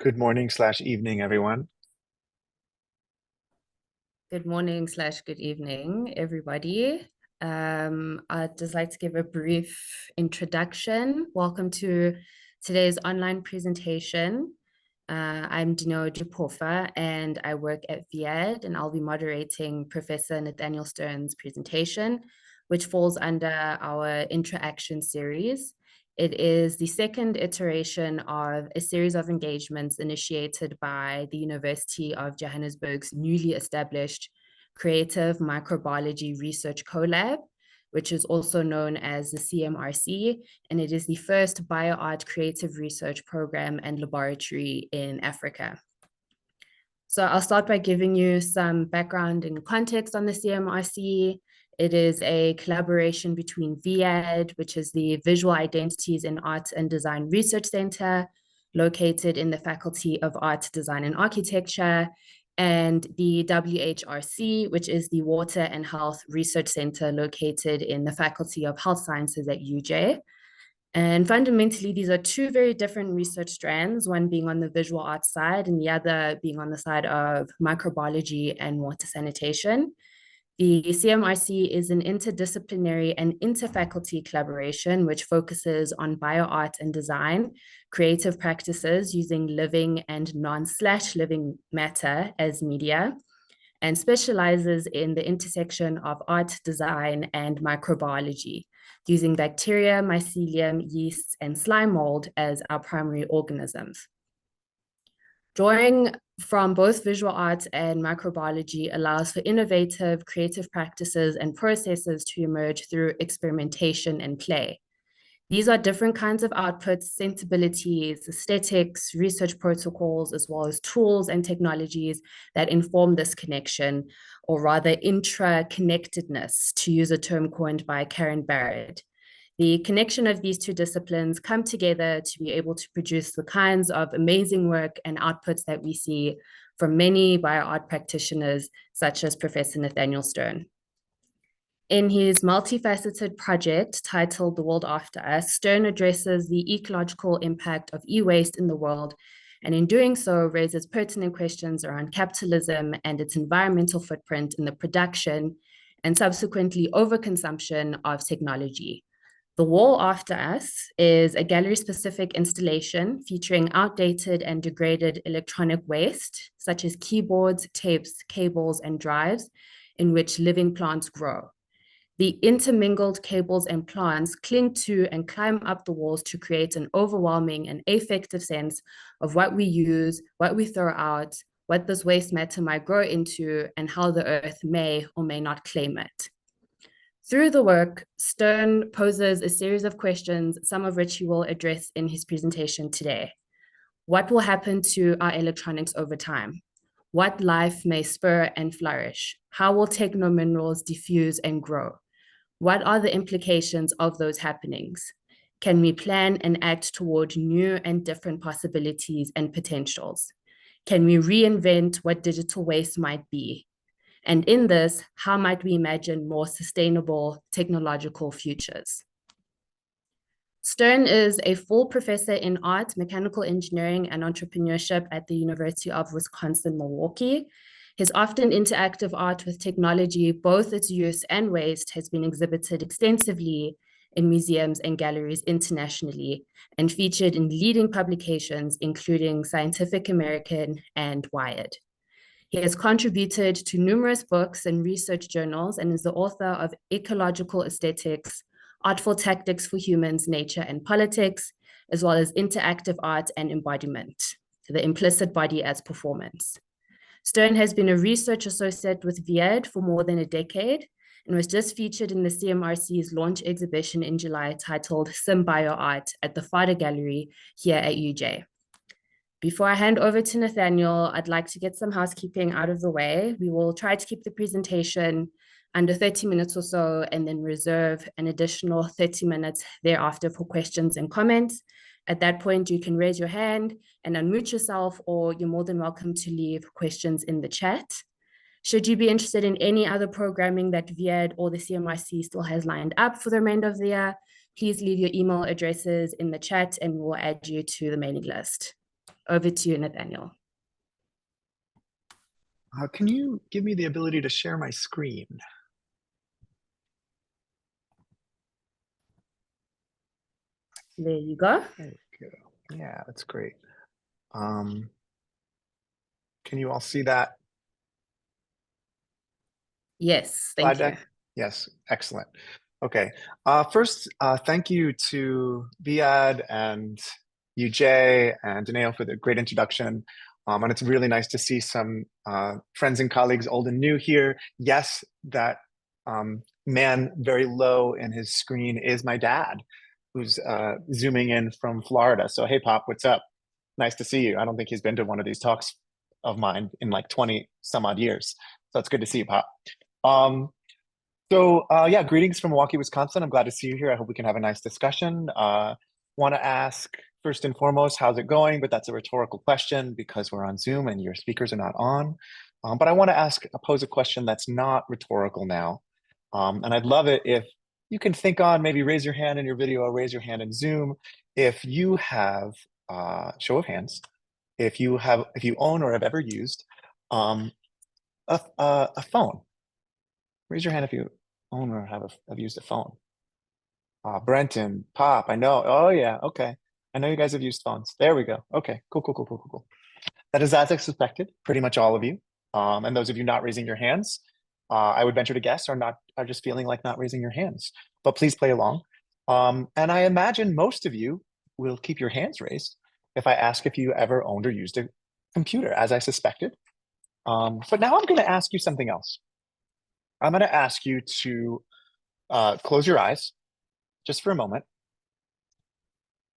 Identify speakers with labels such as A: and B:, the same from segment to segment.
A: Good morning slash evening, everyone.
B: Good morning slash good evening, everybody. I'd just like to give a brief introduction. Welcome to today's online presentation. I'm Dino Prof, and I work at VED, and I'll be moderating Professor Nathaniel Stern's presentation, which falls under our Intra-ACTIONS series. It is the second iteration of a series of engagements initiated by the University of Johannesburg's newly established Creative Microbiology Research Collab, which is also known as the CMRC, and it is the first bioart creative research program and laboratory in Africa. So I'll start by giving you some background and context on the CMRC. It is a collaboration between VED, which is the Visual Identities in Art and Design Research Center, located in the Faculty of Art, Design and Architecture, and the WHRC, which is the Water and Health Research Center located in the Faculty of Health Sciences at UJ. And fundamentally, these are two very different research strands, one being on the visual arts side and the other being on the side of microbiology and water sanitation. The CMRC is an interdisciplinary and interfaculty collaboration which focuses on bioart and design, creative practices using living and non-living matter as media, and specializes in the intersection of art, design, and microbiology, using bacteria, mycelium, yeasts, and slime mold as our primary organisms. Drawing from both visual arts and microbiology allows for innovative, creative practices and processes to emerge through experimentation and play. These are different kinds of outputs, sensibilities, aesthetics, research protocols, as well as tools and technologies that inform this connection, or rather intra-connectedness, to use a term coined by Karen Barrett. The connection of these two disciplines come together to be able to produce the kinds of amazing work and outputs that we see from many bioart practitioners, such as Professor Nathaniel Stern. In his multifaceted project titled The World After Us, Stern addresses the ecological impact of e-waste in the world, and in doing so raises pertinent questions around capitalism and its environmental footprint in the production and subsequently overconsumption of technology. The Wall After Us is a gallery-specific installation featuring outdated and degraded electronic waste, such as keyboards, tapes, cables, and drives, in which living plants grow. The intermingled cables and plants cling to and climb up the walls to create an overwhelming and affective sense of what we use, what we throw out, what this waste matter might grow into, and how the earth may or may not claim it. Through the work, Stern poses a series of questions, some of which he will address in his presentation today. What will happen to our electronics over time? What life may spur and flourish? How will techno-minerals diffuse and grow? What are the implications of those happenings? Can we plan and act toward new and different possibilities and potentials? Can we reinvent what digital waste might be? And in this, how might we imagine more sustainable technological futures? Stern is a full professor in art, mechanical engineering, and entrepreneurship at the University of Wisconsin-Milwaukee. His often interactive art with technology, both its use and waste, has been exhibited extensively in museums and galleries internationally and featured in leading publications, including Scientific American and Wired. He has contributed to numerous books and research journals and is the author of Ecological Aesthetics, Artful Tactics for Humans, Nature, and Politics, as well as Interactive Art and Embodiment, the Implicit Body as Performance. Stern has been a research associate with VED for more than a decade and was just featured in the CMRC's launch exhibition in July titled SymBioArt at the Fada Gallery here at UJ. Before I hand over to Nathaniel, I'd like to get some housekeeping out of the way. We will try to keep the presentation under 30 minutes or so and then reserve an additional 30 minutes thereafter for questions and comments. At that point, you can raise your hand and unmute yourself, or you're more than welcome to leave questions in the chat. Should you be interested in any other programming that VED or the CMRC still has lined up for the remainder of the year, please leave your email addresses in the chat and we'll add you to the mailing list. Over to you, Nathaniel.
A: Can you give me the ability to share my screen?
B: There you go.
A: There we go. Yeah, that's great. Can you all see that
B: Yes,
A: slide
B: thank you.
A: deck? Yes, excellent. Okay. First, thank you to Viad and UJ and Danae for the great introduction. And it's really nice to see some friends and colleagues, old and new here. Yes, that man very low in his screen is my dad, who's zooming in from Florida. So, hey, Pop, what's up? Nice to see you. I don't think he's been to one of these talks of mine in like 20 some odd years. So it's good to see you, Pop. Yeah, greetings from Milwaukee, Wisconsin. I'm glad to see you here. I hope we can have a nice discussion. Want to ask first and foremost, how's it going? But that's a rhetorical question because we're on Zoom and your speakers are not on. But I want to pose a question that's not rhetorical now. And I'd love it if you can think on, maybe raise your hand in your video or raise your hand in Zoom. If you have, show of hands, if you own or have ever used a phone. Raise your hand if you own or have used a phone. Brenton, Pop, I know. Oh yeah, okay. I know you guys have used phones. There we go. Okay, cool. That is as I suspected, pretty much all of you. And those of you not raising your hands, I would venture to guess are just feeling like not raising your hands. But please play along. And I imagine most of you will keep your hands raised if I ask if you ever owned or used a computer, as I suspected. But now I'm going to ask you something else. I'm going to ask you to close your eyes just for a moment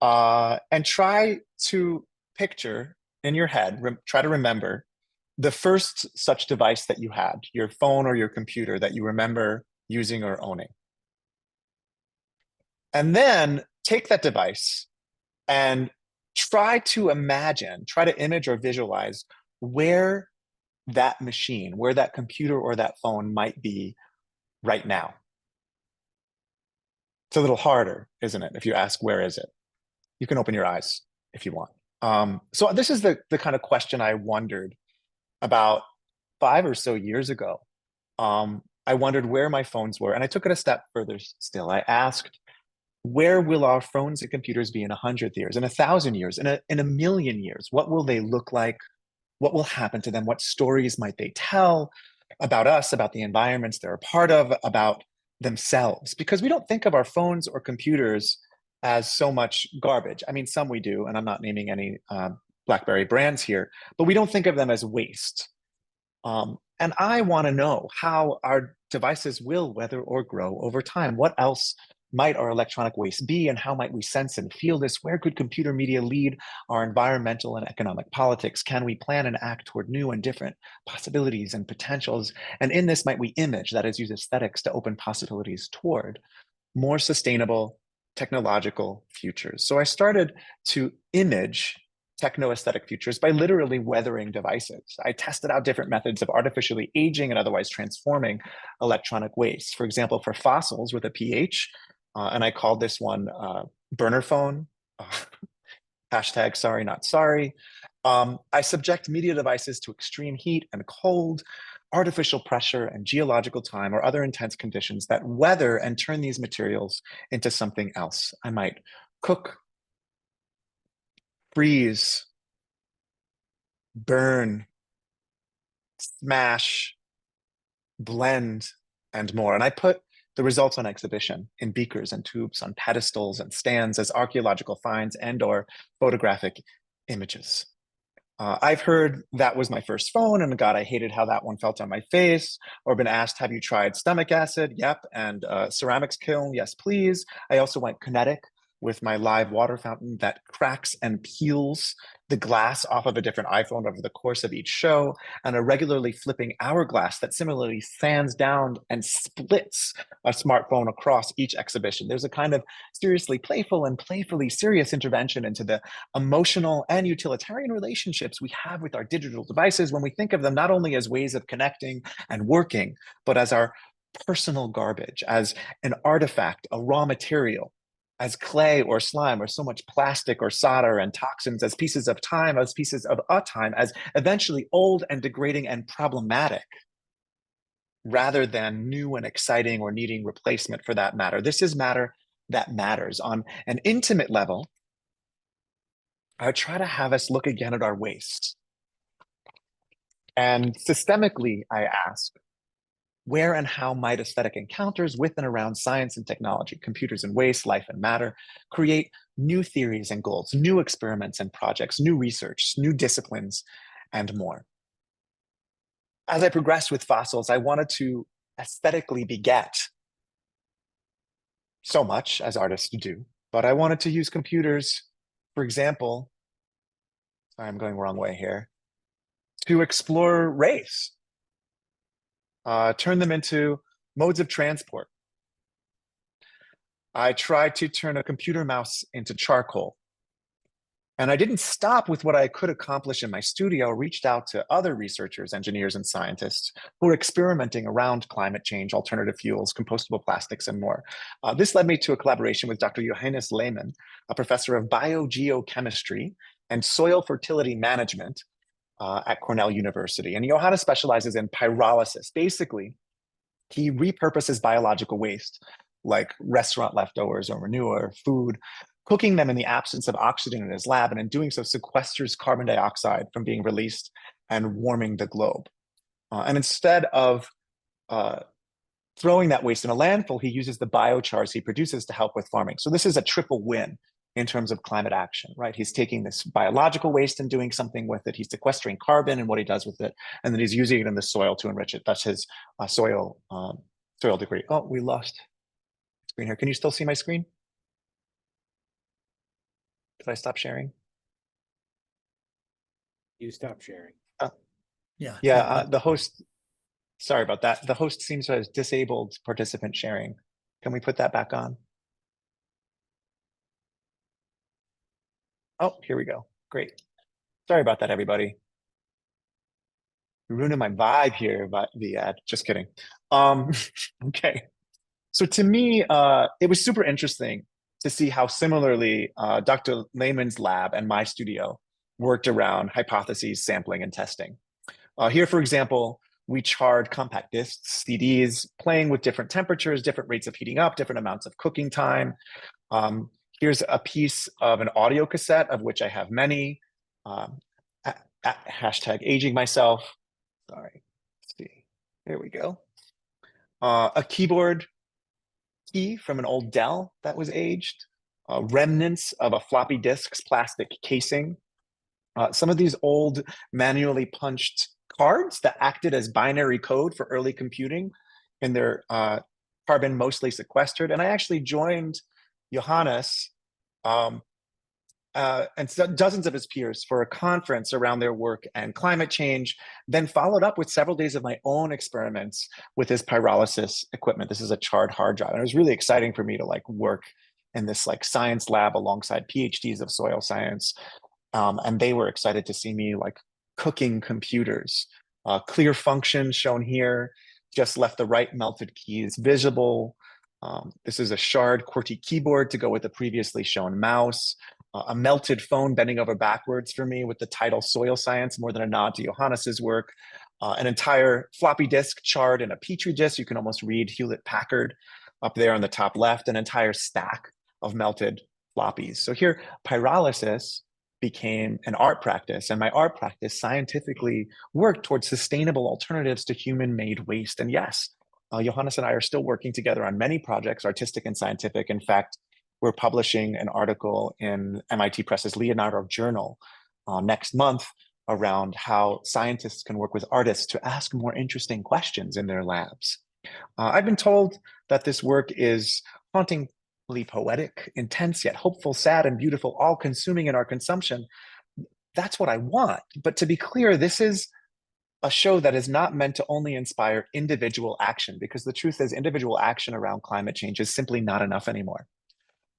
A: and try to picture in your head, try to remember the first such device that you had, your phone or your computer that you remember using or owning. And then take that device and try to image or visualize where that machine, where that computer or that phone might be right now. It's a little harder, isn't it? If you ask, where is it? You can open your eyes if you want. So this is the kind of question I wondered about 5 or so years ago. I wondered where my phones were, and I took it a step further still. I asked, where will our phones and computers be in 100 years, in 1,000 years, in a million years? What will they look like? What will happen to them? What stories might they tell about us, about the environments they're a part of, about themselves? Because we don't think of our phones or computers as so much garbage. I mean, some we do, and I'm not naming any BlackBerry brands here, but we don't think of them as waste. And I want to know how our devices will weather or grow over time. What else might our electronic waste be, and how might we sense and feel this? Where could computer media lead our environmental and economic politics? Can we plan and act toward new and different possibilities and potentials? And in this, might we image, that is, use aesthetics to open possibilities toward more sustainable technological futures? So I started to image techno-aesthetic futures by literally weathering devices. I tested out different methods of artificially aging and otherwise transforming electronic waste. For example, for fossils with a pH, and I called this one burner phone, hashtag sorry, not sorry. I subject media devices to extreme heat and cold, artificial pressure and geological time or other intense conditions that weather and turn these materials into something else. I might cook, freeze, burn, smash, blend, and more. And I put the results on exhibition in beakers and tubes, on pedestals and stands as archaeological finds and/or photographic images. I've heard that was my first phone, and God, I hated how that one felt on my face. Or been asked, have you tried stomach acid? Yep. And ceramics kiln? Yes, please. I also went kinetic with my live water fountain that cracks and peels the glass off of a different iPhone over the course of each show, and a regularly flipping hourglass that similarly sands down and splits a smartphone across each exhibition. There's a kind of seriously playful and playfully serious intervention into the emotional and utilitarian relationships we have with our digital devices when we think of them not only as ways of connecting and working, but as our personal garbage, as an artifact, a raw material. as clay or slime, or so much plastic or solder and toxins, as pieces of time, as pieces of a time, as eventually old and degrading and problematic, rather than new and exciting or needing replacement for that matter. This is matter that matters. On an intimate level, I try to have us look again at our waste. And systemically, I ask, where and how might aesthetic encounters with and around science and technology, computers and waste, life and matter, create new theories and goals, new experiments and projects, new research, new disciplines, and more? As I progressed with fossils, I wanted to aesthetically beget so much, as artists do, but I wanted to use computers, for example, sorry, I'm going the wrong way here, to explore race, turn them into modes of transport. I tried to turn a computer mouse into charcoal. And I didn't stop with what I could accomplish in my studio, reached out to other researchers, engineers, and scientists who are experimenting around climate change, alternative fuels, compostable plastics, and more. This led me to a collaboration with Dr. Johannes Lehmann, a professor of biogeochemistry and soil fertility management at Cornell University. And Johannes specializes in pyrolysis. Basically, he repurposes biological waste like restaurant leftovers or manure, food, cooking them in the absence of oxygen in his lab, and in doing so sequesters carbon dioxide from being released and warming the globe. And instead of throwing that waste in a landfill, he uses the biochars he produces to help with farming. So this is a triple win in terms of climate action, right? He's taking this biological waste and doing something with it. He's sequestering carbon and what he does with it, and then he's using it in the soil to enrich it. That's his soil degree. Oh, we lost screen here. Can you still see my screen? Did I stop sharing?
C: You stop sharing.
A: Yeah, the host, sorry about that. The host seems to have disabled participant sharing. Can we put that back on? Oh, here we go. Great. Sorry about that, everybody. You're ruining my vibe here, but just kidding. Okay. So to me, it was super interesting to see how similarly Dr. Lehmann's lab and my studio worked around hypotheses, sampling, and testing. Here, for example, we charred compact discs, CDs, playing with different temperatures, different rates of heating up, different amounts of cooking time. Here's a piece of an audio cassette, of which I have many. Hashtag aging myself. Sorry, let's see. There we go. A keyboard key from an old Dell that was aged. Remnants of a floppy disk's plastic casing. Some of these old manually punched cards that acted as binary code for early computing in their carbon mostly sequestered. And I actually joined Johannes and dozens of his peers for a conference around their work and climate change, then followed up with several days of my own experiments with his pyrolysis equipment. This is a charred hard drive. And it was really exciting for me to work in this science lab alongside PhDs of soil science. And they were excited to see me cooking computers. Clear function shown here, just left the right melted keys visible. This is a shard QWERTY keyboard to go with the previously shown mouse. A melted phone bending over backwards for me with the title Soil Science, more than a nod to Johannes's work. An entire floppy disk charred in a Petri dish. You can almost read Hewlett-Packard up there on the top left, an entire stack of melted floppies. So here, pyrolysis became an art practice, and my art practice scientifically worked towards sustainable alternatives to human-made waste. And yes, Johannes and I are still working together on many projects, artistic and scientific. In fact, we're publishing an article in MIT Press's Leonardo Journal next month around how scientists can work with artists to ask more interesting questions in their labs. I've been told that this work is hauntingly poetic, intense yet hopeful, sad and beautiful, all-consuming in our consumption. That's what I want. But to be clear, this is a show that is not meant to only inspire individual action, because the truth is individual action around climate change is simply not enough anymore.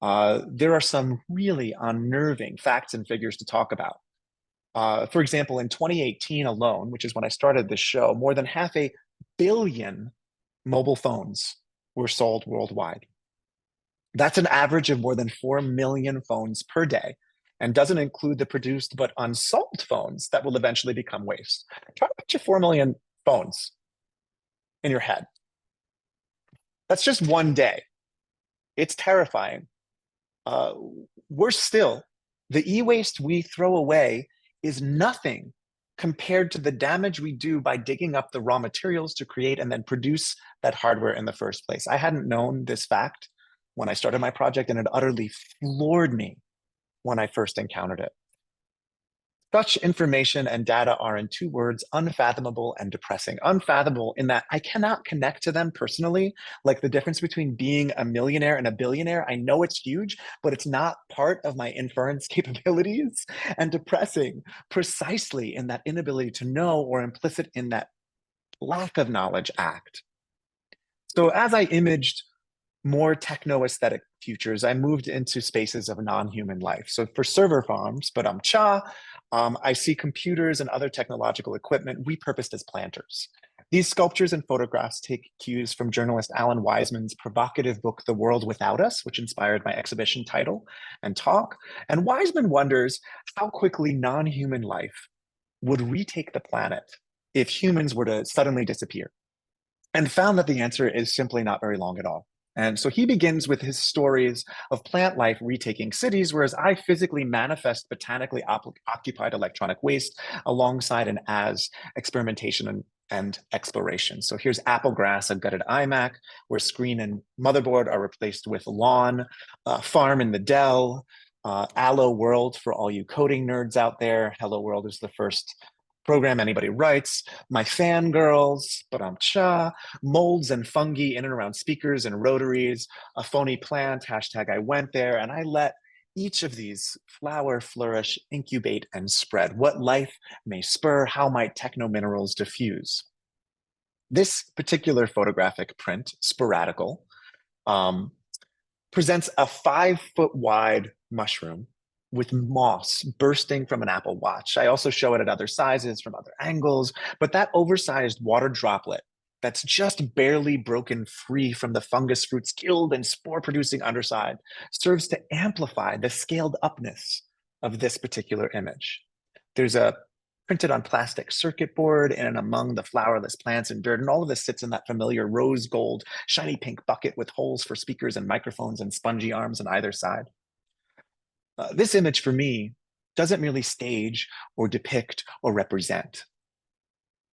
A: There are some really unnerving facts and figures to talk about. For example, in 2018 alone, which is when I started this show, more than 500 million mobile phones were sold worldwide. That's an average of more than 4 million phones per day and doesn't include the produced but unsold phones that will eventually become waste. Try to picture 4 million phones in your head. That's just one day. It's terrifying. Uh, Worse still, the e-waste we throw away is nothing compared to the damage we do by digging up the raw materials to create and then produce that hardware in the first place. I hadn't known this fact when I started my project, and it utterly floored me when I first encountered it. Such information and data are, in two words, unfathomable and depressing. Unfathomable in that I cannot connect to them personally, like the difference between being a millionaire and a billionaire. I know it's huge, but it's not part of my inference capabilities. And depressing precisely in that inability to know, or implicit in that lack of knowledge act. So as I imaged more techno-aesthetic futures, I moved into spaces of non-human life. So for server farms, but I see computers and other technological equipment repurposed as planters. These sculptures and photographs take cues from journalist Alan Wiseman's provocative book, The World Without Us, which inspired my exhibition title and talk. And Wiseman wonders how quickly non-human life would retake the planet if humans were to suddenly disappear, and found that the answer is simply not very long at all. And so he begins with his stories of plant life retaking cities, whereas I physically manifest botanically occupied electronic waste alongside an as experimentation and exploration. So here's Applegrass, a gutted iMac, where screen and motherboard are replaced with lawn, farm in the Dell, Allo World for all you coding nerds out there. Hello World is the first program anybody writes. My fangirls, cha, molds and fungi in and around speakers and rotaries, a phony plant, hashtag I went there, and I let each of these flower, flourish, incubate, and spread. What life may spur, how might techno-minerals diffuse? This particular photographic print, Sporadical, presents a 5-foot wide mushroom with moss bursting from an Apple Watch. I also show it at other sizes from other angles, but that oversized water droplet that's just barely broken free from the fungus fruit's killed and spore-producing underside serves to amplify the scaled upness of this particular image. There's a printed on plastic circuit board in and among the flowerless plants and dirt, and all of this sits in that familiar rose gold, shiny pink bucket with holes for speakers and microphones and spongy arms on either side. This image for me doesn't merely stage or depict or represent.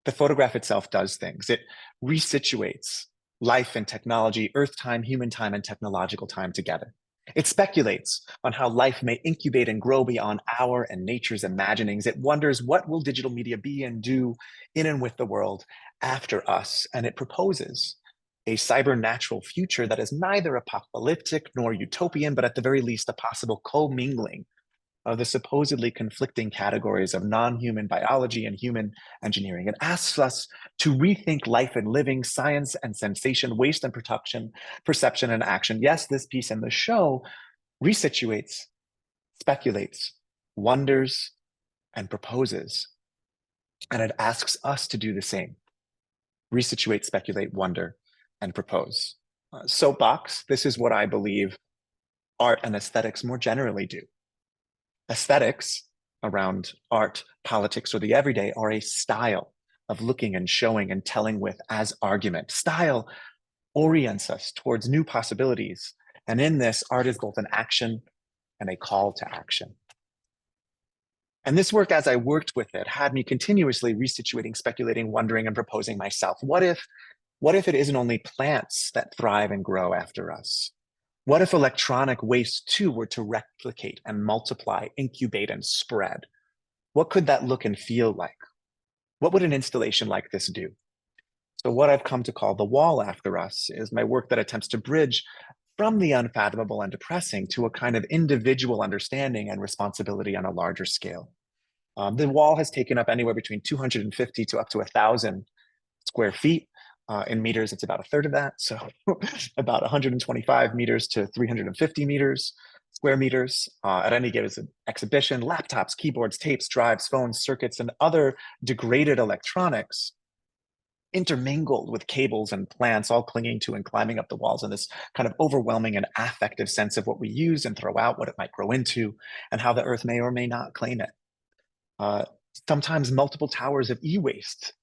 A: The photograph itself does things. It resituates life and technology, earth time, human time, and technological time together. It speculates on how life may incubate and grow beyond our and nature's imaginings. It wonders what will digital media be and do in and with the world after us. And it proposes a cyber-natural future that is neither apocalyptic nor utopian, but at the very least a possible co-mingling of the supposedly conflicting categories of non-human biology and human engineering. It asks us to rethink life and living, science and sensation, waste and production, perception and action. Yes, this piece in the show resituates, speculates, wonders, and proposes. And it asks us to do the same. Resituate, speculate, wonder, and propose. Soapbox, this is what I believe art and aesthetics more generally do. Aesthetics around art, politics, or the everyday are a style of looking and showing and telling with as argument. Style orients us towards new possibilities. And in this, art is both an action and a call to action. And this work, as I worked with it, had me continuously resituating, speculating, wondering, and proposing myself. What if it isn't only plants that thrive and grow after us? What if electronic waste too were to replicate and multiply, incubate and spread? What could that look and feel like? What would an installation like this do? So what I've come to call The Wall After Us is my work that attempts to bridge from the unfathomable and depressing to a kind of individual understanding and responsibility on a larger scale. The wall has taken up anywhere between 250 to up to 1,000 square feet. In meters, it's about a third of that. So about 125 meters to 350 square meters at any given exhibition. Laptops, keyboards, tapes, drives, phones, circuits, and other degraded electronics intermingled with cables and plants all clinging to and climbing up the walls in this kind of overwhelming and affective sense of what we use and throw out, what it might grow into, and how the earth may or may not claim it. Sometimes multiple towers of e-waste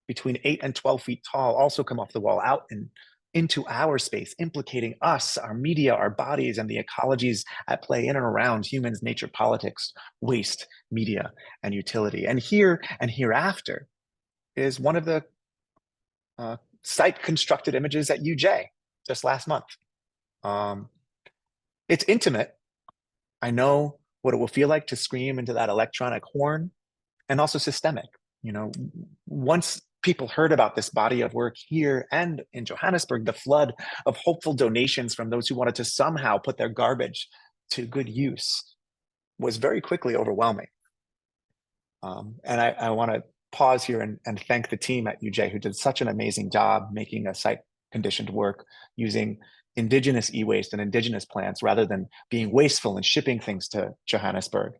A: between 8 and 12 feet tall also come off the wall out and into our space, implicating us, our media, our bodies, and the ecologies at play in and around humans, nature, politics, waste, media, and utility. And here and hereafter is one of the site constructed images at UJ just last month. It's intimate. I know what it will feel like to scream into that electronic horn, and also systemic. Once people heard about this body of work here and in Johannesburg, the flood of hopeful donations from those who wanted to somehow put their garbage to good use was very quickly overwhelming. And I want to pause here and thank the team at UJ who did such an amazing job making a site conditioned work using indigenous e-waste and indigenous plants rather than being wasteful and shipping things to Johannesburg.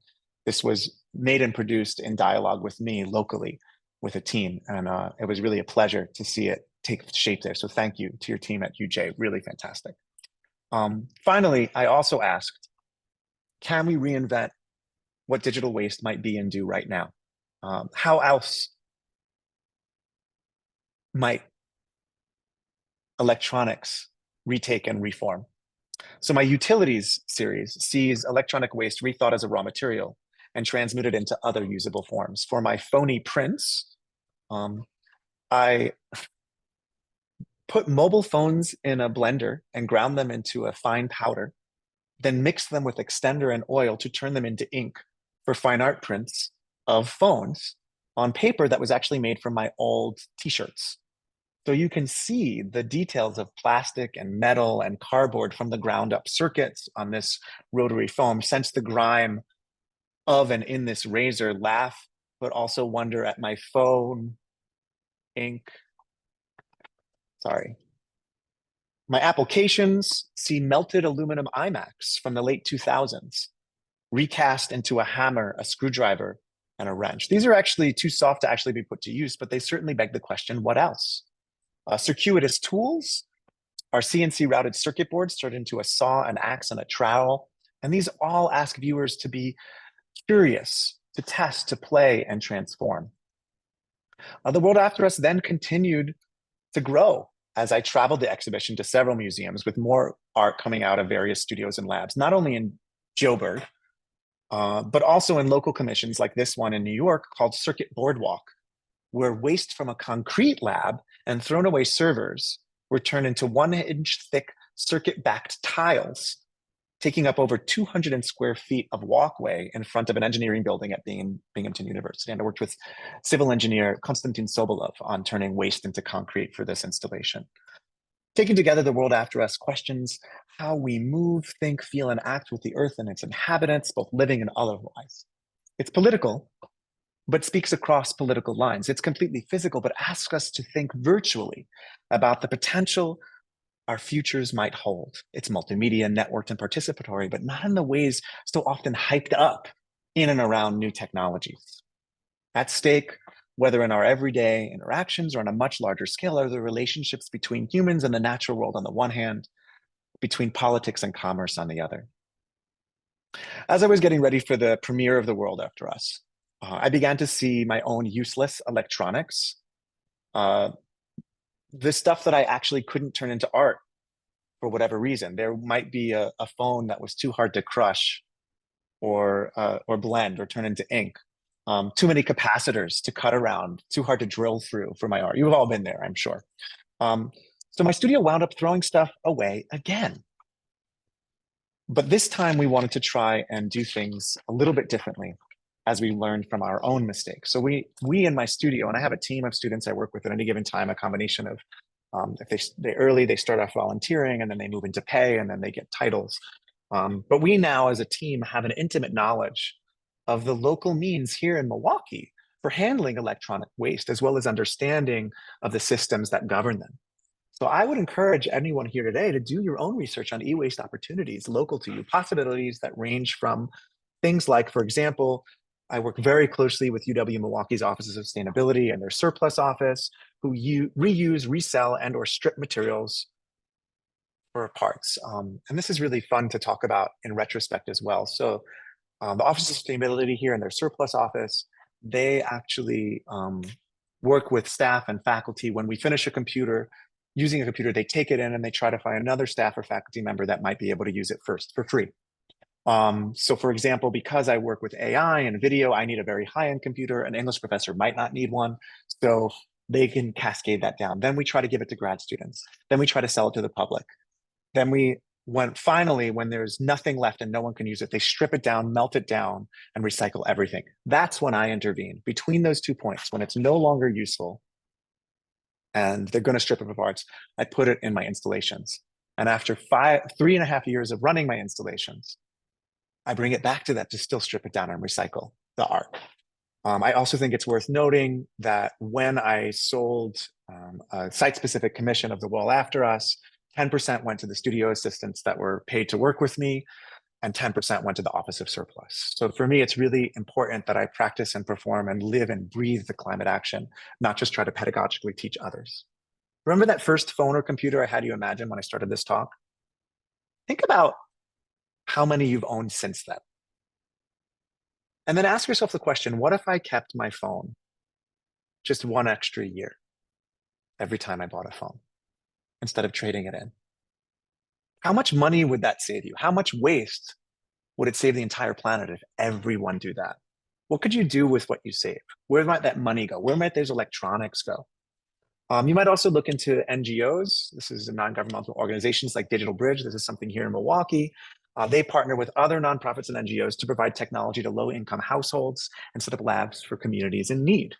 A: This was made and produced in dialogue with me locally with a team. And it was really a pleasure to see it take shape there. So thank you to your team at UJ, really fantastic. Finally, I also asked, can we reinvent what digital waste might be and do right now? How else might electronics retake and reform? So my utilities series sees electronic waste rethought as a raw material and transmuted into other usable forms. For my phony prints, I put mobile phones in a blender and ground them into a fine powder, then mixed them with extender and oil to turn them into ink for fine art prints of phones on paper that was actually made from my old t-shirts. So you can see the details of plastic and metal and cardboard from the ground up circuits on this rotary foam, sense the grime of and in this razor, laugh, but also wonder at my phone ink. Sorry. My applications see melted aluminum iMacs from the late 2000s, recast into a hammer, a screwdriver, and a wrench. These are actually too soft to actually be put to use, but they certainly beg the question, what else? Circuitous tools, our CNC routed circuit boards turned into a saw, an axe, and a trowel. And these all ask viewers to be curious, to test, to play, and transform. The world after us then continued to grow as I traveled the exhibition to several museums with more art coming out of various studios and labs, not only in Joburg, but also in local commissions like this one in New York called Circuit Boardwalk, where waste from a concrete lab and thrown away servers were turned into 1-inch thick circuit-backed tiles, taking up over 200 square feet of walkway in front of an engineering building at Binghamton University. And I worked with civil engineer Konstantin Sobolov on turning waste into concrete for this installation. Taking together the world after us questions how we move, think, feel, and act with the earth and its inhabitants, both living and otherwise. It's political, but speaks across political lines. It's completely physical, but asks us to think virtually about the potential our futures might hold. It's multimedia, networked, and participatory, but not in the ways so often hyped up in and around new technologies. At stake, whether in our everyday interactions or on a much larger scale, are the relationships between humans and the natural world on the one hand, between politics and commerce on the other. As I was getting ready for the premiere of The World After Us, I began to see my own useless electronics, the stuff that I actually couldn't turn into art for whatever reason. There might be a phone that was too hard to crush or blend or turn into ink. Too many capacitors to cut around, too hard to drill through for my art. You've all been there, I'm sure. So my studio wound up throwing stuff away again. But this time we wanted to try and do things a little bit differently as we learned from our own mistakes. So we in my studio, and I have a team of students I work with at any given time, a combination of, if they start off volunteering and then they move into pay and then they get titles. But we now as a team have an intimate knowledge of the local means here in Milwaukee for handling electronic waste, as well as understanding of the systems that govern them. So I would encourage anyone here today to do your own research on e-waste opportunities local to you, possibilities that range from things like, for example, I work very closely with UW-Milwaukee's Office of Sustainability and their surplus office, who reuse, resell, and or strip materials for parts. And this is really fun to talk about in retrospect as well. So the Office of Sustainability here in their surplus office, they actually work with staff and faculty. When we finish using a computer, they take it in and they try to find another staff or faculty member that might be able to use it first for free. So for example, because I work with AI and video, I need a very high-end computer. An English professor might not need one. So they can cascade that down. Then we try to give it to grad students. Then we try to sell it to the public. Then finally, when there's nothing left and no one can use it, they strip it down, melt it down, and recycle everything. That's when I intervene. Between those 2 points, when it's no longer useful and they're going to strip it apart, I put it in my installations. And after 3.5 years of running my installations, I bring it back to that to still strip it down and recycle the art. I also think it's worth noting that when I sold a site-specific commission of the wall after us, 10% went to the studio assistants that were paid to work with me, and 10% went to the Office of Surplus. So for me, it's really important that I practice and perform and live and breathe the climate action, not just try to pedagogically teach others. Remember that first phone or computer I had you imagine when I started this talk? Think about how many you've owned since then. And then ask yourself the question, what if I kept my phone just 1 extra year every time I bought a phone instead of trading it in? How much money would that save you? How much waste would it save the entire planet if everyone do that? What could you do with what you save? Where might that money go? Where might those electronics go? You might also look into NGOs. This is non-governmental organizations like Digital Bridge. This is something here in Milwaukee. They partner with other nonprofits and NGOs to provide technology to low-income households and set up labs for communities in need.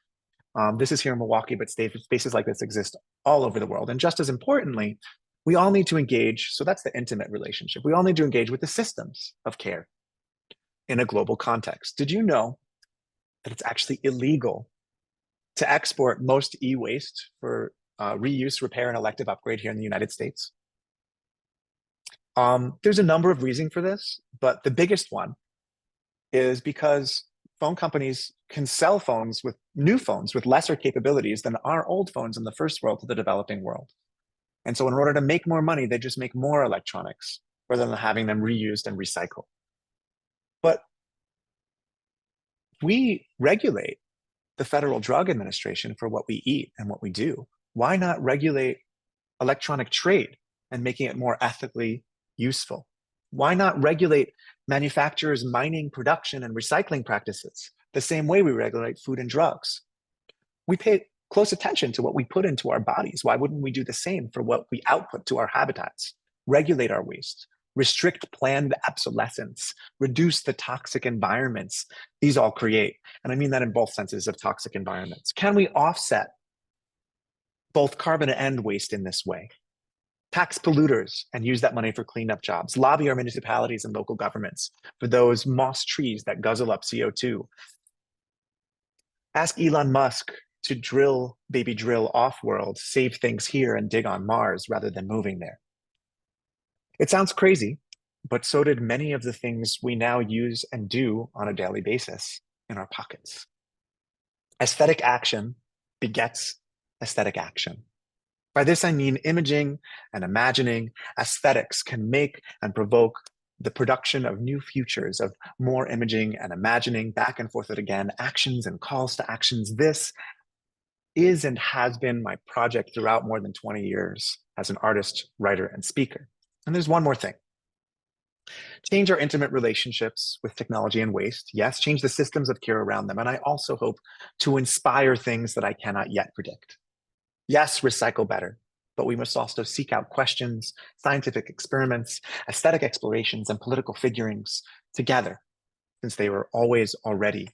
A: This is here in Milwaukee, but spaces like this exist all over the world. And just as importantly, we all need to engage. So that's the intimate relationship. We all need to engage with the systems of care in a global context. Did you know that it's actually illegal to export most e-waste for reuse, repair, and elective upgrade here in the United States? There's a number of reasons for this, but the biggest one is because phone companies can sell new phones with lesser capabilities than our old phones in the first world to the developing world. And so in order to make more money, they just make more electronics rather than having them reused and recycled. But we regulate the Federal Drug Administration for what we eat and what we do. Why not regulate electronic trade and making it more ethically useful? Why not regulate manufacturers' mining, production, and recycling practices the same way we regulate food and drugs? We pay close attention to what we put into our bodies. Why wouldn't we do the same for what we output to our habitats? Regulate our waste, restrict planned obsolescence, reduce the toxic environments these all create. And I mean that in both senses of toxic environments. Can we offset both carbon and waste in this way? Tax polluters and use that money for cleanup jobs. Lobby our municipalities and local governments for those moss trees that guzzle up CO2. Ask Elon Musk to drill off-world, save things here and dig on Mars rather than moving there. It sounds crazy, but so did many of the things we now use and do on a daily basis in our pockets. Aesthetic action begets aesthetic action. By this, I mean imaging and imagining. Aesthetics can make and provoke the production of new futures, of more imaging and imagining, back and forth again, actions and calls to actions. This is and has been my project throughout more than 20 years as an artist, writer, and speaker. And there's one more thing. Change our intimate relationships with technology and waste. Yes, change the systems of care around them. And I also hope to inspire things that I cannot yet predict. Yes, recycle better, but we must also seek out questions, scientific experiments, aesthetic explorations, and political figurings together, since they were always already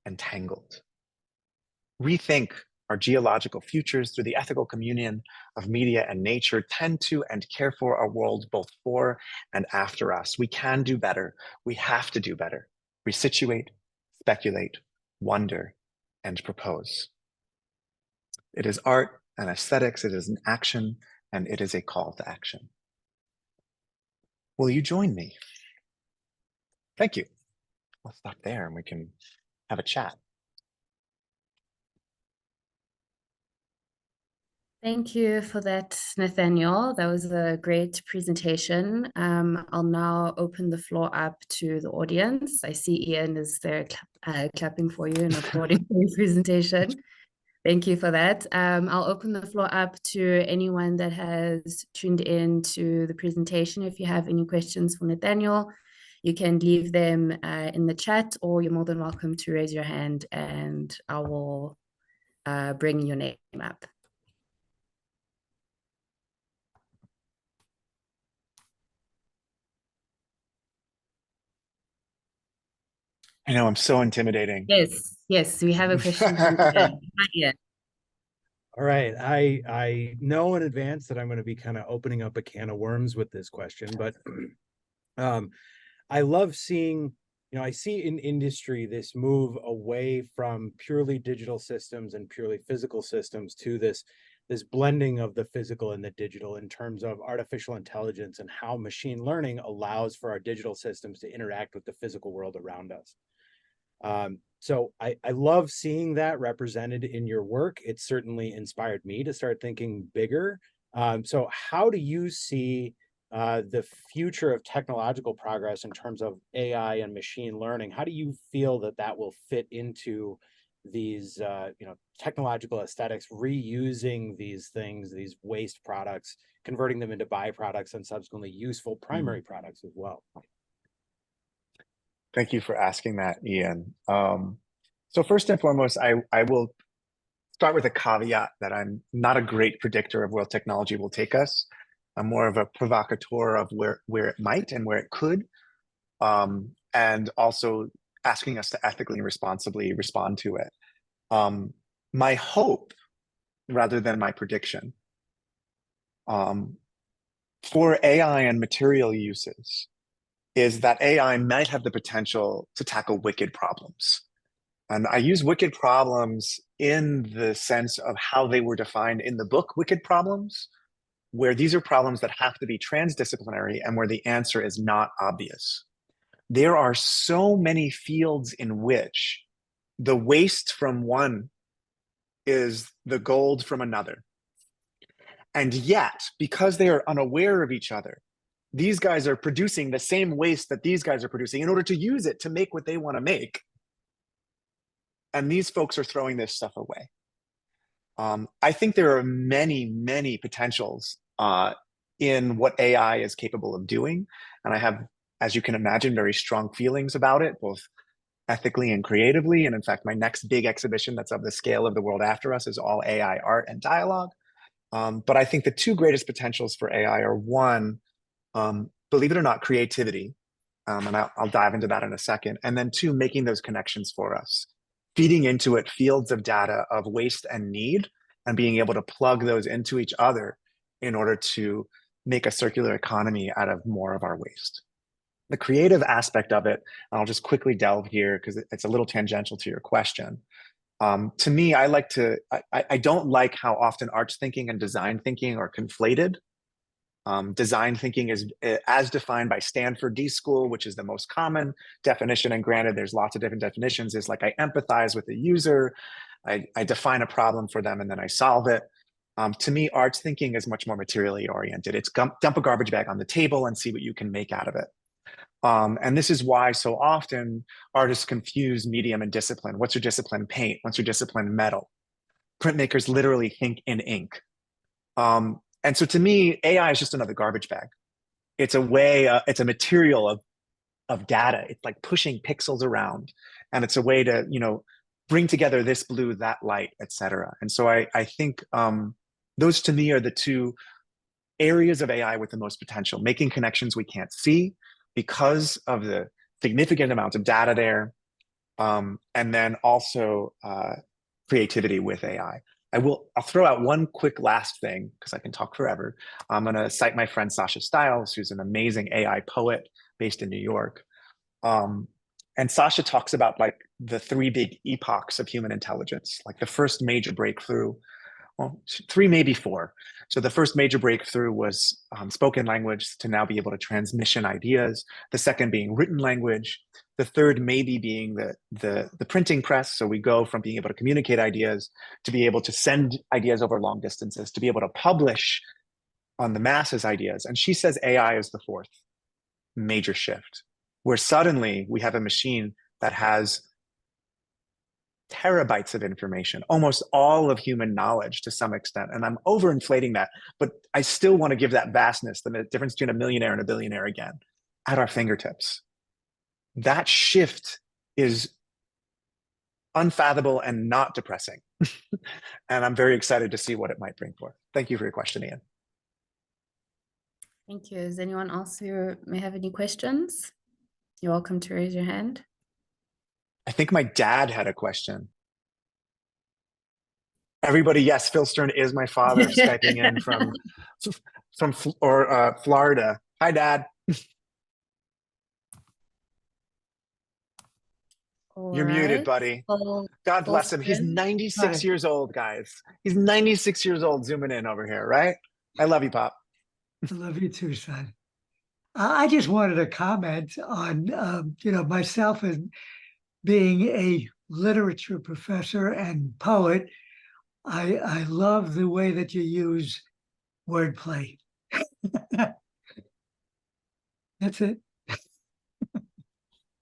A: entangled. Rethink our geological futures through the ethical communion of media and nature, tend to and care for our world both for and after us. We can do better. We have to do better. Resituate, speculate, wonder, and propose. It is art and aesthetics. It is an action, and it is a call to action. Will you join me? Thank you. We'll stop there and we can have a chat.
B: Thank you for that, Nathaniel. That was a great presentation. I'll now open the floor up to the audience. I see Ian is there clapping for you and applauding for your presentation. Thank you for that. I'll open the floor up to anyone that has tuned in to the presentation. If you have any questions for Nathaniel, you can leave them in the chat, or you're more than welcome to raise your hand and I will bring your name up.
A: I know, I'm so intimidating.
B: Yes, we have a question. Not yet.
C: All right, I know in advance that I'm going to be kind of opening up a can of worms with this question, but I love seeing, I see in industry this move away from purely digital systems and purely physical systems to this blending of the physical and the digital in terms of artificial intelligence and how machine learning allows for our digital systems to interact with the physical world around us. So I love seeing that represented in your work. It certainly inspired me to start thinking bigger. So how do you see the future of technological progress in terms of AI and machine learning? How do you feel that will fit into these technological aesthetics, reusing these things, these waste products, converting them into byproducts and subsequently useful primary products as well?
A: Thank you for asking that, Ian. So first and foremost, I will start with a caveat that I'm not a great predictor of where technology will take us. I'm more of a provocateur of where it might and where it could, and also asking us to ethically and responsibly respond to it. My hope, rather than my prediction, for AI and material uses is that AI might have the potential to tackle wicked problems. And I use wicked problems in the sense of how they were defined in the book, Wicked Problems, where these are problems that have to be transdisciplinary and where the answer is not obvious. There are so many fields in which the waste from one is the gold from another. And yet, because they are unaware of each other, these guys are producing the same waste that these guys are producing in order to use it to make what they want to make. And these folks are throwing this stuff away. I think there are many, many potentials in what AI is capable of doing. And I have, as you can imagine, very strong feelings about it, both ethically and creatively. And in fact, my next big exhibition that's of the scale of the world after us is all AI art and dialogue. But I think the two greatest potentials for AI are one, believe it or not, creativity. And I'll dive into that in a second. And then two, making those connections for us, feeding into it fields of data of waste and need, and being able to plug those into each other in order to make a circular economy out of more of our waste. The creative aspect of it, and I'll just quickly delve here because it's a little tangential to your question. To me, I don't like how often arts thinking and design thinking are conflated. Design thinking is as defined by Stanford D School, which is the most common definition. And granted, there's lots of different definitions. It's like I empathize with the user, I define a problem for them, and then I solve it. To me, arts thinking is much more materially oriented. It's dump a garbage bag on the table and see what you can make out of it. And this is why so often artists confuse medium and discipline. What's your discipline? Paint. What's your discipline? Metal. Printmakers literally think in ink. And so to me, AI is just another garbage bag. It's a way, it's a material of data. It's like pushing pixels around, and it's a way to, bring together this blue, that light, et cetera. And so I think those to me are the two areas of AI with the most potential, making connections we can't see because of the significant amount of data there. And then also creativity with AI. I'll throw out one quick last thing because I can talk forever. I'm going to cite my friend Sasha Stiles, who's an amazing AI poet based in New York. And Sasha talks about like the three big epochs of human intelligence. Like the first major breakthrough well, three, maybe four. So the first major breakthrough was spoken language to now be able to transmission ideas. The second being written language. The third maybe being the printing press. So we go from being able to communicate ideas to be able to send ideas over long distances, to be able to publish on the masses ideas. And she says AI is the fourth major shift, where suddenly we have a machine that has terabytes of information, almost all of human knowledge to some extent. And I'm overinflating that, but I still want to give that vastness, the difference between a millionaire and a billionaire again, at our fingertips. That shift is unfathomable and not depressing. And I'm very excited to see what it might bring forth. Thank you for your question, Ian.
B: Thank you. Is anyone else who may have any questions? You're welcome to raise your hand.
A: I think my dad had a question. Everybody, yes, Phil Stern is my father, Skyping in from Florida. Hi, Dad. You're muted, buddy. God bless him. He's 96 years old, guys. He's 96 years old, zooming in over here, right? I love you, Pop.
D: I love you too, son. I just wanted to comment on, myself and being a literature professor and poet. I love the way that you use wordplay. That's it.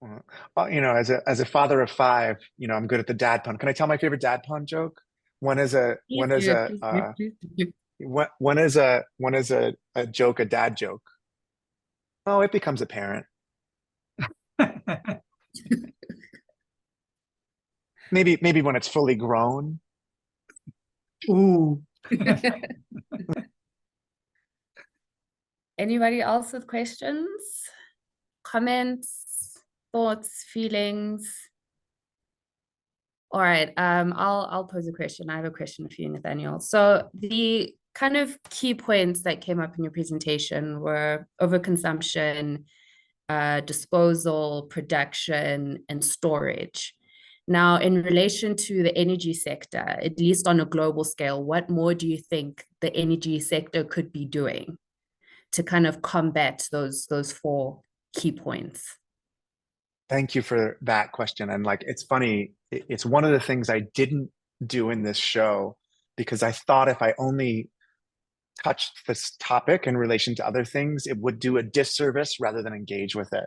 A: Well, as a father of five, I'm good at the dad pun. Can I tell my favorite dad pun joke? One is a joke, a dad joke. Oh, it becomes apparent. Maybe when it's fully grown.
D: Ooh.
B: Anybody else with questions, comments, thoughts, feelings? All right, I'll pose a question. I have a question for you, Nathaniel. So the kind of key points that came up in your presentation were overconsumption, disposal, production, and storage. Now, in relation to the energy sector, at least on a global scale, what more do you think the energy sector could be doing to kind of combat those four key points?
A: Thank you for that question. And it's funny, it's one of the things I didn't do in this show because I thought if I only touched this topic in relation to other things, it would do a disservice rather than engage with it.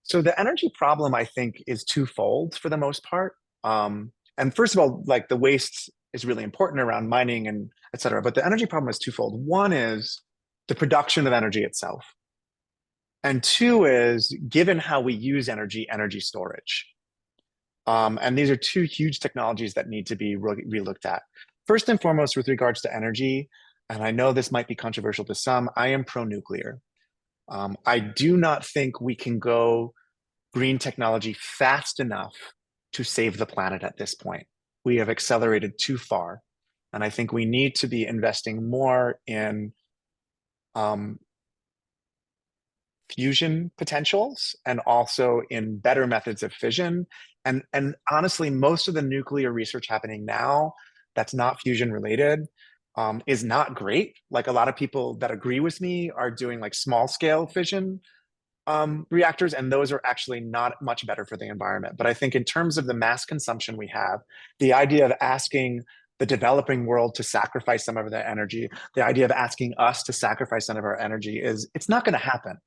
A: So the energy problem, I think, is twofold for the most part. And first of all, the waste is really important around mining and et cetera. But the energy problem is twofold. One is the production of energy itself. And two is, given how we use energy storage. And these are two huge technologies that need to be relooked at. First and foremost, with regards to energy, and I know this might be controversial to some, I am pro-nuclear. I do not think we can go green technology fast enough to save the planet at this point. We have accelerated too far. And I think we need to be investing more in fusion potentials and also in better methods of fission. And honestly, most of the nuclear research happening now that's not fusion related is not great. A lot of people that agree with me are doing small scale fission reactors, and those are actually not much better for the environment. But I think in terms of the mass consumption we have, the idea of asking the developing world to sacrifice some of their energy, the idea of asking us to sacrifice some of our energy it's not going to happen.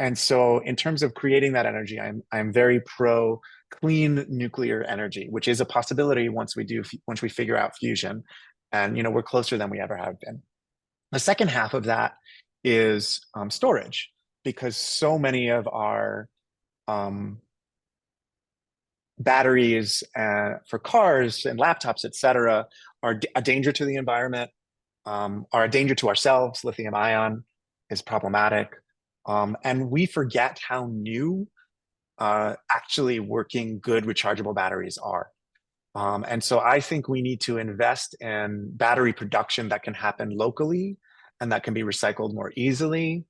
A: And so in terms of creating that energy, I'm very pro clean nuclear energy, which is a possibility once we figure out fusion. And we're closer than we ever have been. The second half of that is storage, because so many of our batteries for cars and laptops, et cetera, are a danger to the environment, are a danger to ourselves. Lithium ion is problematic. And we forget how new actually working good rechargeable batteries are. And so I think we need to invest in battery production that can happen locally and that can be recycled more easily.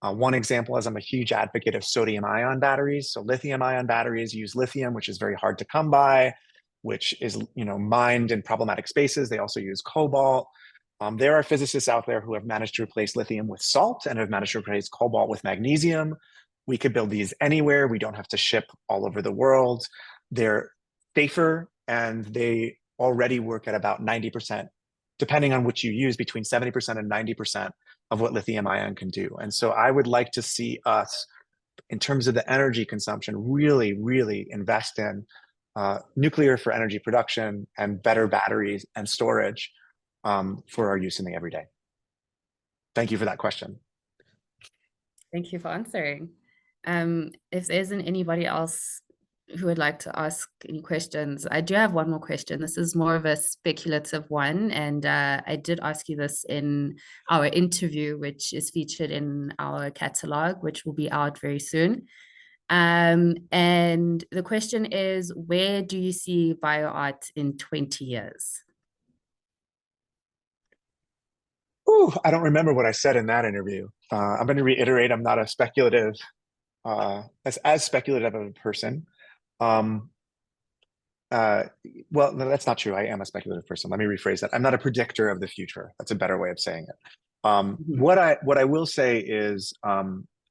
A: One example is I'm a huge advocate of sodium ion batteries. So lithium ion batteries use lithium, which is very hard to come by. which is, mined in problematic spaces. They also use cobalt. There are physicists out there who have managed to replace lithium with salt and have managed to replace cobalt with magnesium. We could build these anywhere. We don't have to ship all over the world. They're safer, and they already work at about 90%, depending on which you use, between 70% and 90% of what lithium ion can do. And so I would like to see us, in terms of the energy consumption, really, really invest in nuclear for energy production and better batteries and storage for our use in the everyday. Thank you for that question.
B: Thank you for answering. If there isn't anybody else who would like to ask any questions, I do have one more question. This is more of a speculative one, and I did ask you this in our interview, which is featured in our catalog, which will be out very soon. And the question is, where do you see bioart in 20 years?
A: Ooh, I don't remember what I said in that interview. I'm going to reiterate, I'm not a speculative, as speculative of a person. Well, no, that's not true. I am a speculative person. Let me rephrase that. I'm not a predictor of the future. That's a better way of saying it. What I will say is,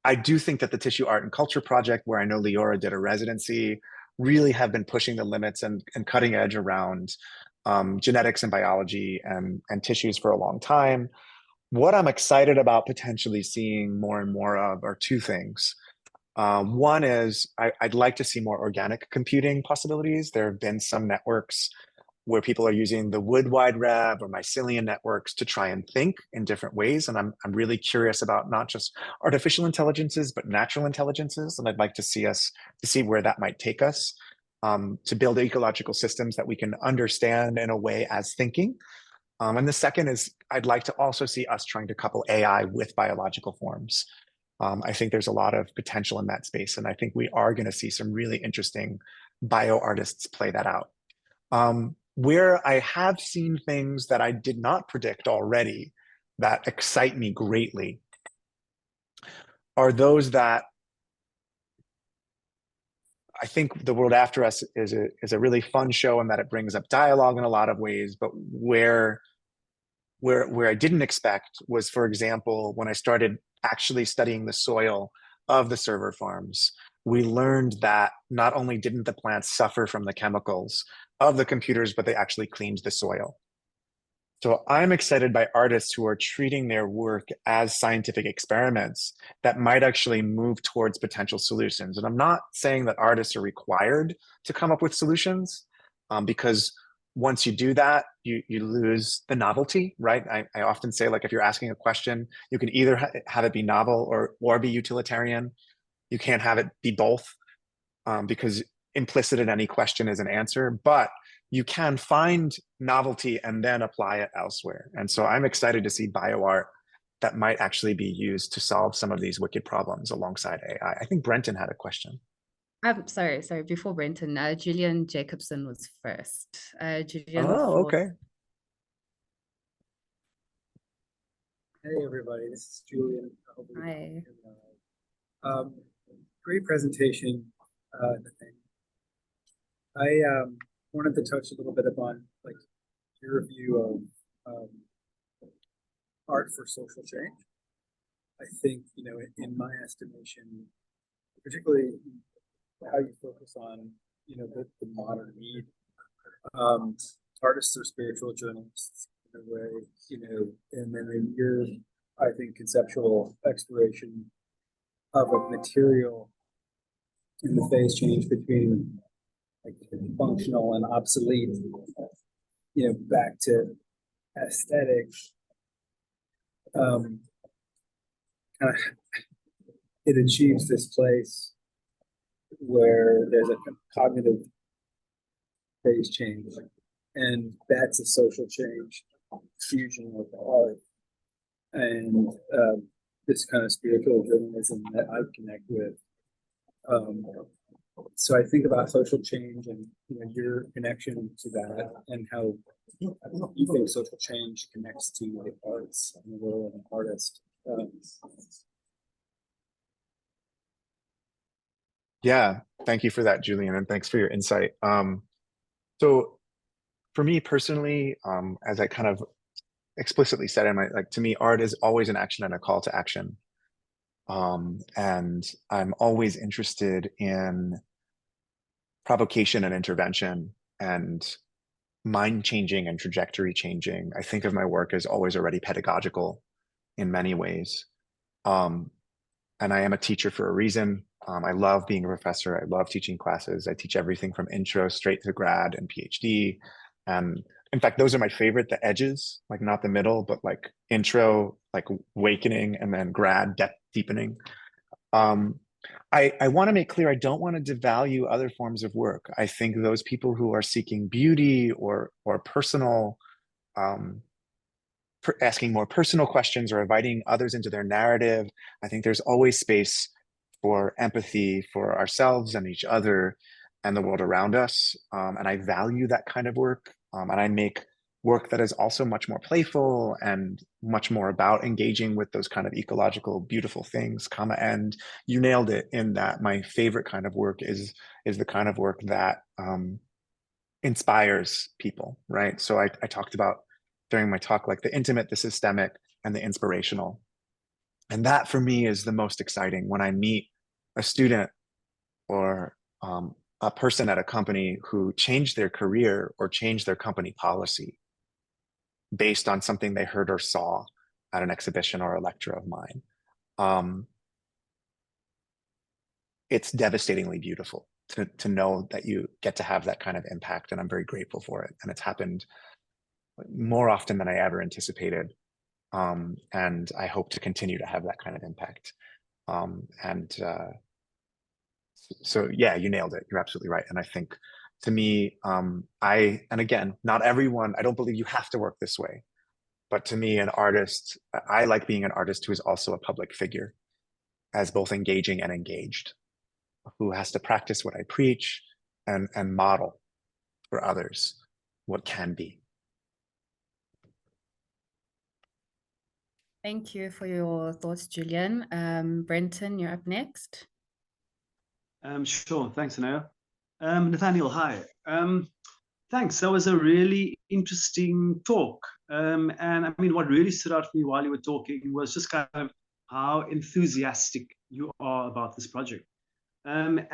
A: I do think that the Tissue Art and Culture Project, where I know Leora did a residency, really have been pushing the limits and cutting edge around genetics and biology and tissues for a long time. What I'm excited about potentially seeing more and more of are two things. One is I'd like to see more organic computing possibilities. There have been some networks where people are using the wood wide web or mycelium networks to try and think in different ways. And I'm really curious about not just artificial intelligences, but natural intelligences. And I'd like to see where that might take us, to build ecological systems that we can understand in a way as thinking. And the second is I'd like to also see us trying to couple AI with biological forms. I think there's a lot of potential in that space, and I think we are going to see some really interesting bio artists play that out. Where I have seen things that I did not predict already that excite me greatly are those that I think The World After Us is a really fun show, in that it brings up dialogue in a lot of ways, but where I didn't expect was, for example, when I started actually studying the soil of the server farms, we learned that not only didn't the plants suffer from the chemicals of the computers, but they actually cleaned the soil. So I'm excited by artists who are treating their work as scientific experiments that might actually move towards potential solutions. And I'm not saying that artists are required to come up with solutions, because once you do that, you lose the novelty, right? I often say, like, if you're asking a question, you can either have it be novel or be utilitarian. You can't have it be both, because implicit in any question is an answer, but you can find novelty and then apply it elsewhere. And so I'm excited to see bioart that might actually be used to solve some of these wicked problems alongside AI. I think Brenton had a question.
B: I'm sorry. Before Brenton, Julian Jacobson was first. Julian,
A: Oh, okay.
E: Hey, everybody. This is Julian.
B: Hi.
E: Great presentation, Nathaniel. I wanted to touch a little bit upon, like, your view of art for social change. I think, in my estimation, particularly how you focus on, the modern need. Artists are spiritual journalists in a way, and then in your, I think, conceptual exploration of a material in the phase change between, like, functional and obsolete, back to aesthetics. Kind of, it achieves this place where there's a cognitive phase change, and that's a social change, fusion with art, and this kind of spiritual journalism that I connect with. So I think about social change and your connection to that, and how you think social change connects to the arts and the role of an artist.
A: Yeah, thank you for that, Julian, and thanks for your insight. So for me personally, as I kind of explicitly said in my, like, to me, art is always an action and a call to action. And I'm always interested in provocation and intervention and mind changing and trajectory changing. I think of my work as always already pedagogical in many ways. And I am a teacher for a reason. I love being a professor. I love teaching classes. I teach everything from intro straight to grad and PhD. And in fact, those are my favorite, the edges, like not the middle, but like intro, like awakening, and then grad, depth deepening. I want to make clear, I don't want to devalue other forms of work. I think those people who are seeking beauty or personal, asking more personal questions or inviting others into their narrative, I think there's always space for empathy for ourselves and each other and the world around us. And I value that kind of work. And I make work that is also much more playful and much more about engaging with those kind of ecological, beautiful things, and you nailed it in that my favorite kind of work is the kind of work that inspires people, right? So I talked about during my talk, like the intimate, the systemic, and the inspirational. And that for me is the most exciting when I meet a student or a person at a company who changed their career or changed their company policy based on something they heard or saw at an exhibition or a lecture of mine. It's devastatingly beautiful to know that you get to have that kind of impact, and I'm very grateful for it. And it's happened more often than I ever anticipated. And I hope to continue to have that kind of impact. So yeah, you nailed it. You're absolutely right. And I think to me, and again, not everyone, I don't believe you have to work this way, but to me, an artist, I like being an artist who is also a public figure, as both engaging and engaged, who has to practice what I preach and model for others what can be.
B: Thank you for your thoughts, Julian. Brenton, you're up next.
F: Sure. Thanks, Anaya. Nathaniel, hi. Thanks. That was a really interesting talk. And I mean, what really stood out for me while you were talking was just kind of how enthusiastic you are about this project. And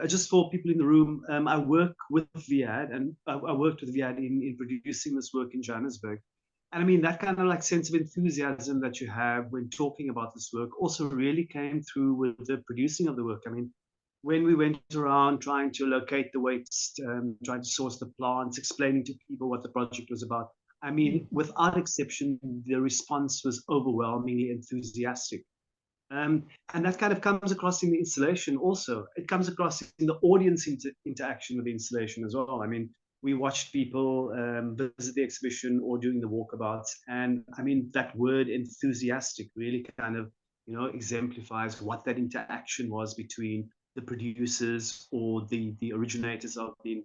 F: just for people in the room, I work with VIAD, and I worked with VIAD in producing this work in Johannesburg. And I mean, that kind of like sense of enthusiasm that you have when talking about this work also really came through with the producing of the work. I mean, when we went around trying to locate the waste, trying to source the plants, explaining to people what the project was about, I mean, without exception, the response was overwhelmingly enthusiastic. And that kind of comes across in the installation also. It comes across in the audience interaction with the installation as well. I mean, we watched people visit the exhibition or doing the walkabouts. And I mean, that word enthusiastic really kind of, you know, exemplifies what that interaction was between the producers or the originators of the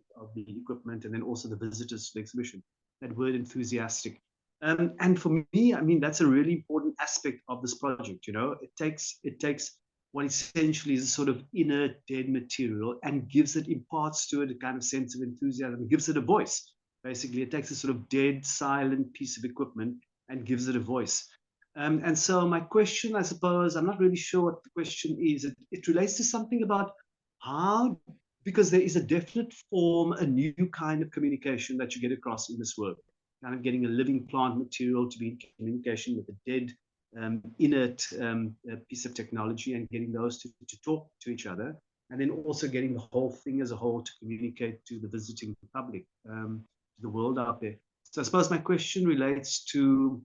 F: equipment, and then also the visitors to the exhibition. That word enthusiastic. And for me, I mean, that's a really important aspect of this project. You know, it takes what essentially is a sort of inert dead material and imparts to it a kind of sense of enthusiasm, gives it a voice. Basically, it takes a sort of dead, silent piece of equipment and gives it a voice. And so my question, I suppose, I'm not really sure what the question is. It relates to something about how, because there is a definite form, a new kind of communication that you get across in this work. Kind of getting a living plant material to be in communication with a dead, inert piece of technology, and getting those to talk to each other, and then also getting the whole thing as a whole to communicate to the visiting public, to the world out there. So I suppose my question relates to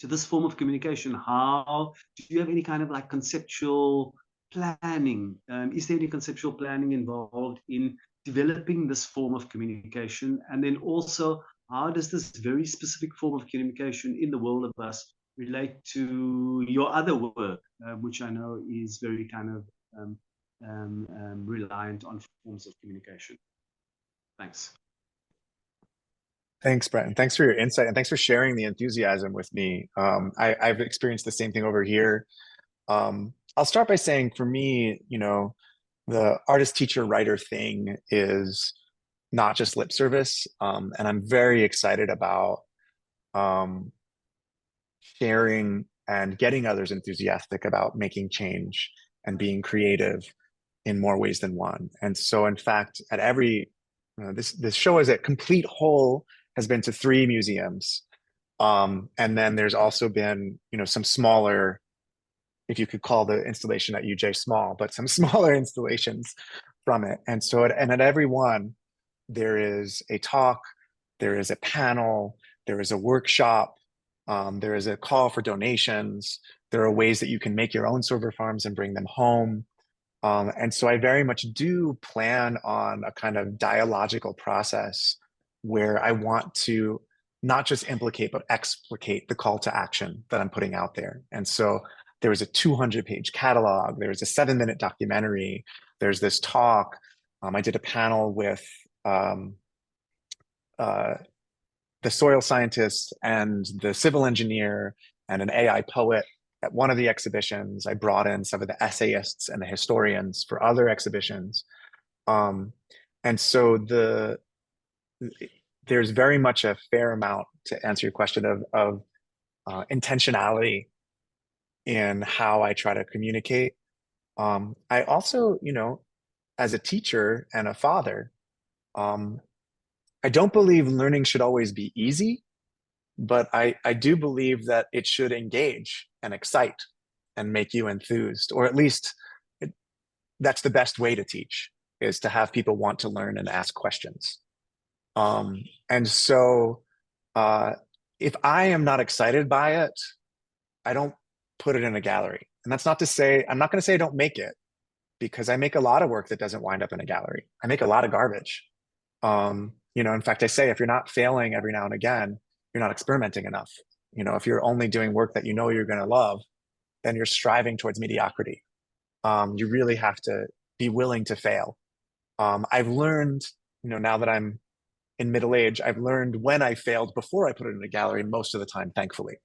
F: this form of communication. How do you have any kind of like conceptual planning? Is there any conceptual planning involved in developing this form of communication? And then also, how does this very specific form of communication in the world of us relate to your other work, which I know is very kind of reliant on forms of communication? Thanks.
A: Thanks, Brenton. Thanks for your insight, and thanks for sharing the enthusiasm with me. I've experienced the same thing over here. I'll start by saying, for me, you know, the artist, teacher, writer thing is not just lip service. And I'm very excited about sharing and getting others enthusiastic about making change and being creative in more ways than one. And so, in fact, at every this show is at complete whole has been to 3 museums, and then there's also been some smaller, if you could call the installation at UJ small, but some smaller installations from it. And so, at every one, there is a talk, there is a panel, there is a workshop, there is a call for donations. There are ways that you can make your own server farms and bring them home. And so I very much do plan on a kind of dialogical process where I want to not just implicate, but explicate the call to action that I'm putting out there. And so there was a 200-page catalog. There was a 7-minute documentary. There's this talk. I did a panel with the soil scientist and the civil engineer and an AI poet at one of the exhibitions. I brought in some of the essayists and the historians for other exhibitions. And so there's very much a fair amount, to answer your question, of intentionality in how I try to communicate. I also, as a teacher and a father, I don't believe learning should always be easy, but I do believe that it should engage and excite and make you enthused, or at least that's the best way to teach, is to have people want to learn and ask questions. And so if I am not excited by it, I don't put it in a gallery. And that's not to say, I'm not going to say I don't make it, because I make a lot of work that doesn't wind up in a gallery. I make a lot of garbage. In fact, I say, if you're not failing every now and again, you're not experimenting enough. If you're only doing work that you're going to love, then you're striving towards mediocrity. You really have to be willing to fail. I've learned, now that I'm in middle age, I've learned when I failed before I put it in a gallery most of the time, thankfully,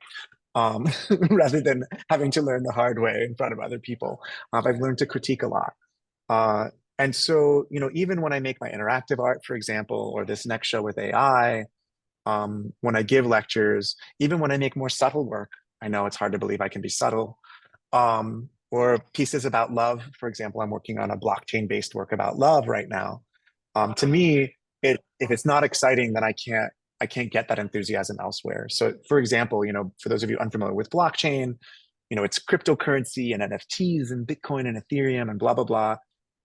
A: rather than having to learn the hard way in front of other people. I've learned to critique a lot. And so, even when I make my interactive art, for example, or this next show with AI, when I give lectures, even when I make more subtle work, I know it's hard to believe I can be subtle, or pieces about love. For example, I'm working on a blockchain-based work about love right now. To me, if it's not exciting, then I can't get that enthusiasm elsewhere. So, for example, for those of you unfamiliar with blockchain, it's cryptocurrency and NFTs and Bitcoin and Ethereum and blah, blah, blah.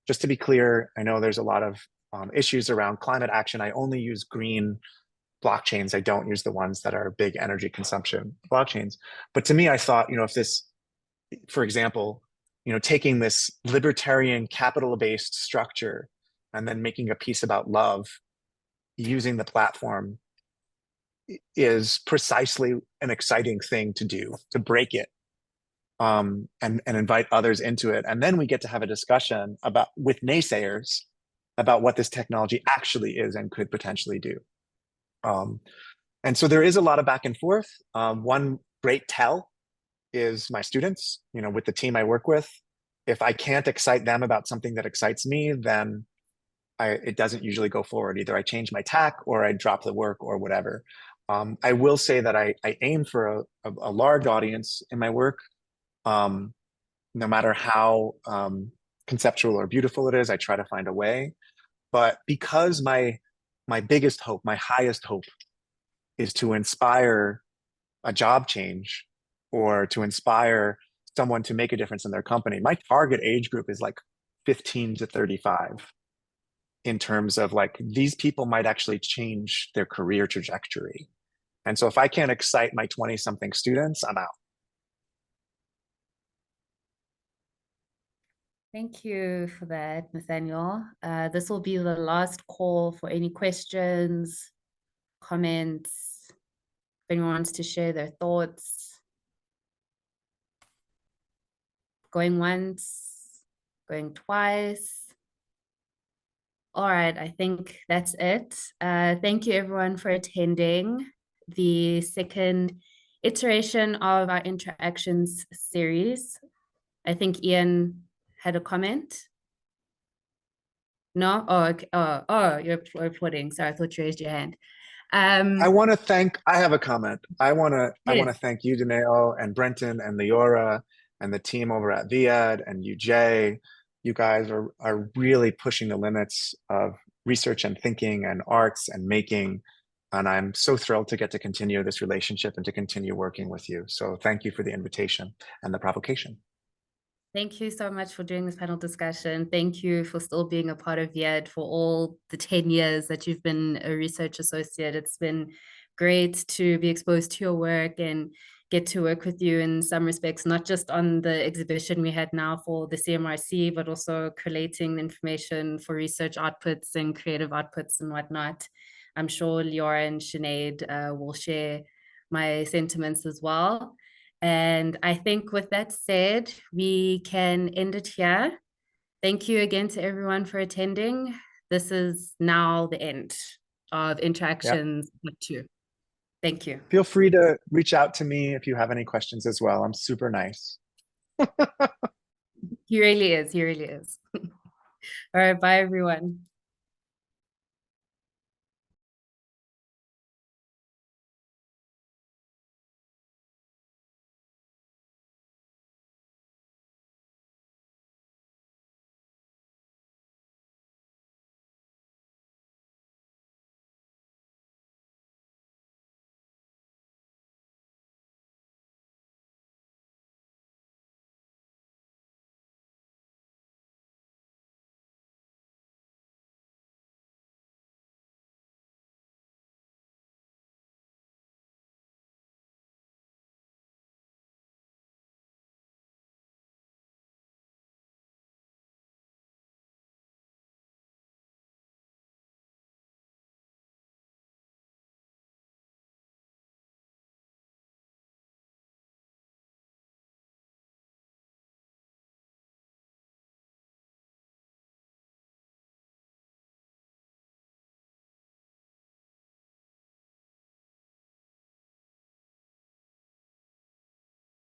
A: Just to be clear, I know there's a lot of issues around climate action. I only use green blockchains. I don't use the ones that are big energy consumption blockchains. But to me, I thought, if this, for example, taking this libertarian capital-based structure and then making a piece about love, using the platform is precisely an exciting thing to do, to break it. And invite others into it. And then we get to have a discussion with naysayers about what this technology actually is and could potentially do. And so there is a lot of back and forth. One great tell is my students, with the team I work with. If I can't excite them about something that excites me, then it doesn't usually go forward. Either I change my tack or I drop the work or whatever. I will say that I aim for a large audience in my work. No matter how conceptual or beautiful it is, I try to find a way. But because my biggest hope, my highest hope, is to inspire a job change or to inspire someone to make a difference in their company, my target age group is like 15 to 35 in terms of these people might actually change their career trajectory. And so if I can't excite my 20-something students, I'm out.
B: Thank you for that, Nathaniel. This will be the last call for any questions, comments, if anyone wants to share their thoughts. Going once, going twice. All right, I think that's it. Thank you everyone for attending the second iteration of our Intra-ACTIONS series. I think Ian had a comment. No? Oh, okay. Oh, you're applauding. Sorry, I thought you raised your hand.
A: I want to thank, I have a comment. I want to
B: Yes.
A: thank you, Daneo, and Brenton, and Leora, and the team over at VED, and you, Jay. You guys are really pushing the limits of research and thinking and arts and making. And I'm so thrilled to get to continue this relationship and to continue working with you. So thank you for the invitation and the provocation.
B: Thank you so much for doing this panel discussion. Thank you for still being a part of VED for all the 10 years that you've been a research associate. It's been great to be exposed to your work and get to work with you in some respects, not just on the exhibition we had now for the CMRC, but also collating information for research outputs and creative outputs and whatnot. I'm sure Leora and Sinead will share my sentiments as well. And I think with that said, we can end it here. Thank you again to everyone for attending. This is now the end of Interactions Part 2. Thank you.
A: Feel free to reach out to me if you have any questions as well. I'm super nice.
B: He really is. He really is. All right. Bye, everyone.